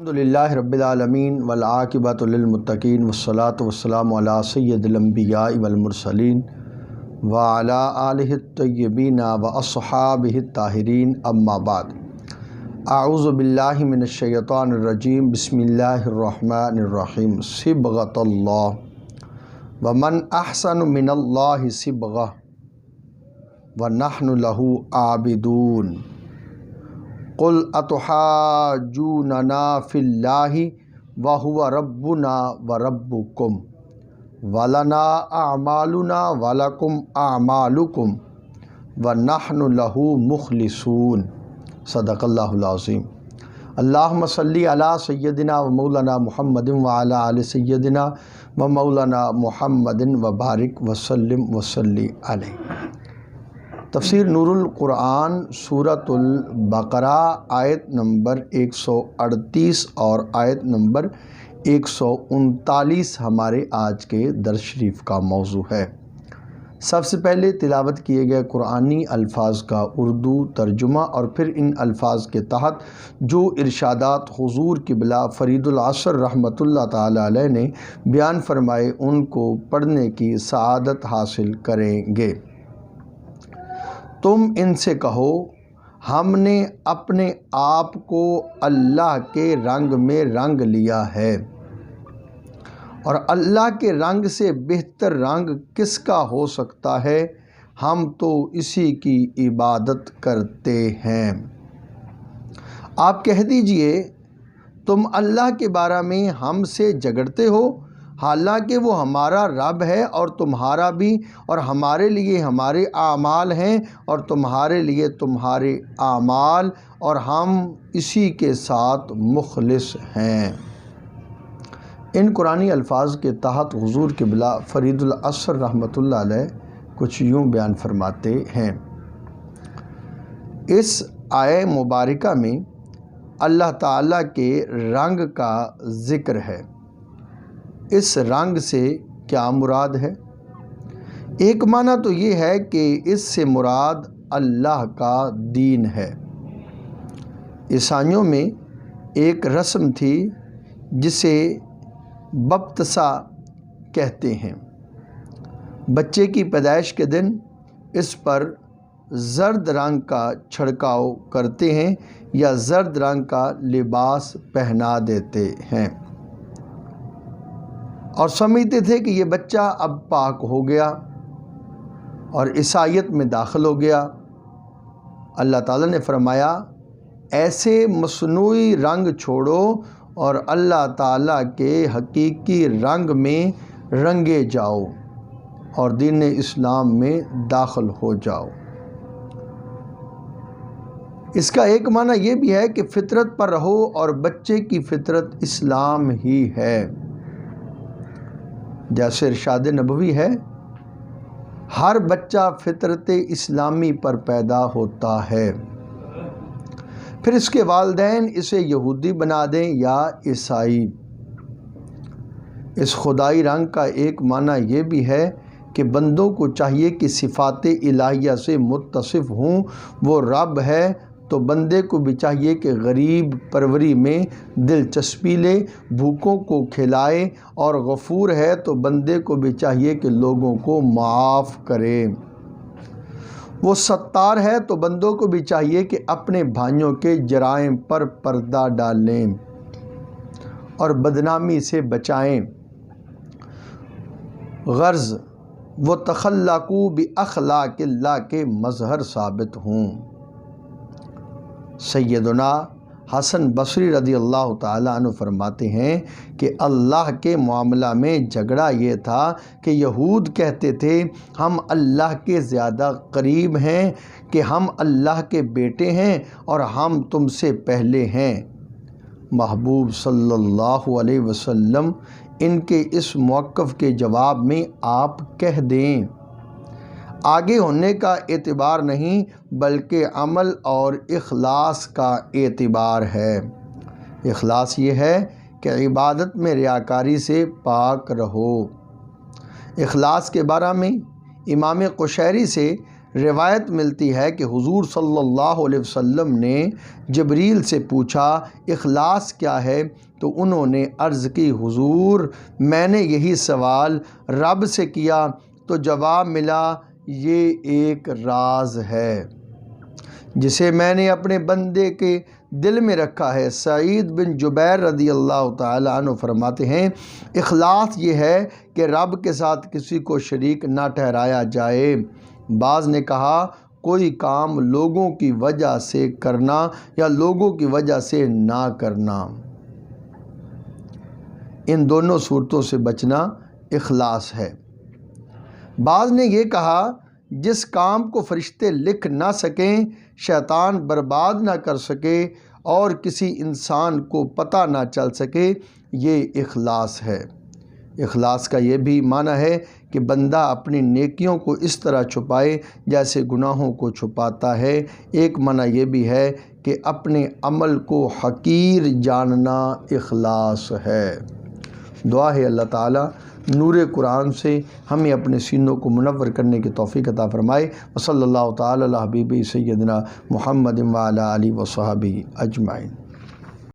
الحمدللہ رب العالمین والعاقبۃ للمتقین والصلاۃ والسلام علی سید الانبیاء والمرسلین وعلی آلہ الطیبین واصحابہ الطاہرین اما بعد اعوذ باللہ من الشیطان الرجیم بسم اللہ الرحمن الرحیم صبغۃ اللہ ومن احسن من اللہ صبغۃ ونحن لہ عابدون قل اتحاجوننا فی اللہ وہو ربنا وربکم ولنا اعمالنا ولکم اعمالکم ونحن لہ مخلصون صدق اللہ العظیم۔ اللہم صلی علی سیدنا و مولانا محمد وعلی آل سیدنا و مولانا محمد وبارک وسلم وصلی علیہ۔ تفسیر نور القرآن سورۃ البقرہ آیت نمبر 138 اور آیت نمبر 139 ہمارے آج کے درس شریف کا موضوع ہے۔ سب سے پہلے تلاوت کیے گئے قرآنی الفاظ کا اردو ترجمہ اور پھر ان الفاظ کے تحت جو ارشادات حضور قبلہ فرید العصر رحمۃ اللہ تعالی علیہ نے بیان فرمائے ان کو پڑھنے کی سعادت حاصل کریں گے۔ تم ان سے کہو ہم نے اپنے آپ کو اللہ کے رنگ میں رنگ لیا ہے، اور اللہ کے رنگ سے بہتر رنگ کس کا ہو سکتا ہے، ہم تو اسی کی عبادت کرتے ہیں۔ آپ کہہ دیجئے تم اللہ کے بارے میں ہم سے جھگڑتے ہو، حالانکہ وہ ہمارا رب ہے اور تمہارا بھی، اور ہمارے لیے ہمارے اعمال ہیں اور تمہارے لیے تمہارے اعمال، اور ہم اسی کے ساتھ مخلص ہیں۔ ان قرآنی الفاظ کے تحت حضور قبلہ فرید العصر رحمۃ اللہ علیہ کچھ یوں بیان فرماتے ہیں۔ اس آیہ مبارکہ میں اللہ تعالیٰ کے رنگ کا ذکر ہے۔ اس رنگ سے کیا مراد ہے؟ ایک معنی تو یہ ہے کہ اس سے مراد اللہ کا دین ہے۔ عیسائیوں میں ایک رسم تھی جسے بپتسا کہتے ہیں۔ بچے کی پیدائش کے دن اس پر زرد رنگ کا چھڑکاؤ کرتے ہیں یا زرد رنگ کا لباس پہنا دیتے ہیں، اور سمجھتے تھے کہ یہ بچہ اب پاک ہو گیا اور عیسائیت میں داخل ہو گیا۔ اللہ تعالیٰ نے فرمایا ایسے مصنوعی رنگ چھوڑو اور اللہ تعالیٰ کے حقیقی رنگ میں رنگے جاؤ اور دین اسلام میں داخل ہو جاؤ۔ اس کا ایک معنی یہ بھی ہے کہ فطرت پر رہو، اور بچے کی فطرت اسلام ہی ہے۔ جیسے ارشاد نبوی ہے ہر بچہ فطرت اسلامی پر پیدا ہوتا ہے، پھر اس کے والدین اسے یہودی بنا دیں یا عیسائی۔ اس خدائی رنگ کا ایک معنی یہ بھی ہے کہ بندوں کو چاہیے کہ صفات الہیہ سے متصف ہوں۔ وہ رب ہے تو بندے کو بھی چاہیے کہ غریب پروری میں دلچسپی لے، بھوکوں کو کھلائے، اور غفور ہے تو بندے کو بھی چاہیے کہ لوگوں کو معاف کرے۔ وہ ستار ہے تو بندوں کو بھی چاہیے کہ اپنے بھائیوں کے جرائم پر پردہ ڈالیں اور بدنامی سے بچائیں۔ غرض وہ تخلقوا باخلاق اللہ کے مظہر ثابت ہوں۔ سیدنا حسن بصری رضی اللہ تعالیٰ عنہ فرماتے ہیں کہ اللہ کے معاملہ میں جھگڑا یہ تھا کہ یہود کہتے تھے ہم اللہ کے زیادہ قریب ہیں، کہ ہم اللہ کے بیٹے ہیں اور ہم تم سے پہلے ہیں۔ محبوب صلی اللہ علیہ وسلم ان کے اس موقف کے جواب میں آپ کہہ دیں آگے ہونے کا اعتبار نہیں بلکہ عمل اور اخلاص کا اعتبار ہے۔ اخلاص یہ ہے کہ عبادت میں ریاکاری سے پاک رہو۔ اخلاص کے بارے میں امام قشیری سے روایت ملتی ہے کہ حضور صلی اللہ علیہ وسلم نے جبریل سے پوچھا اخلاص کیا ہے، تو انہوں نے عرض کی حضور میں نے یہی سوال رب سے کیا تو جواب ملا یہ ایک راز ہے جسے میں نے اپنے بندے کے دل میں رکھا ہے۔ سعید بن جبیر رضی اللہ تعالی عنہ فرماتے ہیں اخلاص یہ ہے کہ رب کے ساتھ کسی کو شریک نہ ٹھہرایا جائے۔ بعض نے کہا کوئی کام لوگوں کی وجہ سے کرنا یا لوگوں کی وجہ سے نہ کرنا، ان دونوں صورتوں سے بچنا اخلاص ہے۔ بعض نے یہ کہا جس کام کو فرشتے لکھ نہ سکیں، شیطان برباد نہ کر سکے اور کسی انسان کو پتہ نہ چل سکے، یہ اخلاص ہے۔ اخلاص کا یہ بھی معنی ہے کہ بندہ اپنی نیکیوں کو اس طرح چھپائے جیسے گناہوں کو چھپاتا ہے۔ ایک معنی یہ بھی ہے کہ اپنے عمل کو حقیر جاننا اخلاص ہے۔ دعا ہے اللہ تعالیٰ نور قرآن سے ہمیں اپنے سینوں کو منور کرنے کی توفیق عطا فرمائے۔ وصلی اللہ تعالی علی حبیبہ سیدنا محمد وعلی آلہ وصحبہ اجمعین۔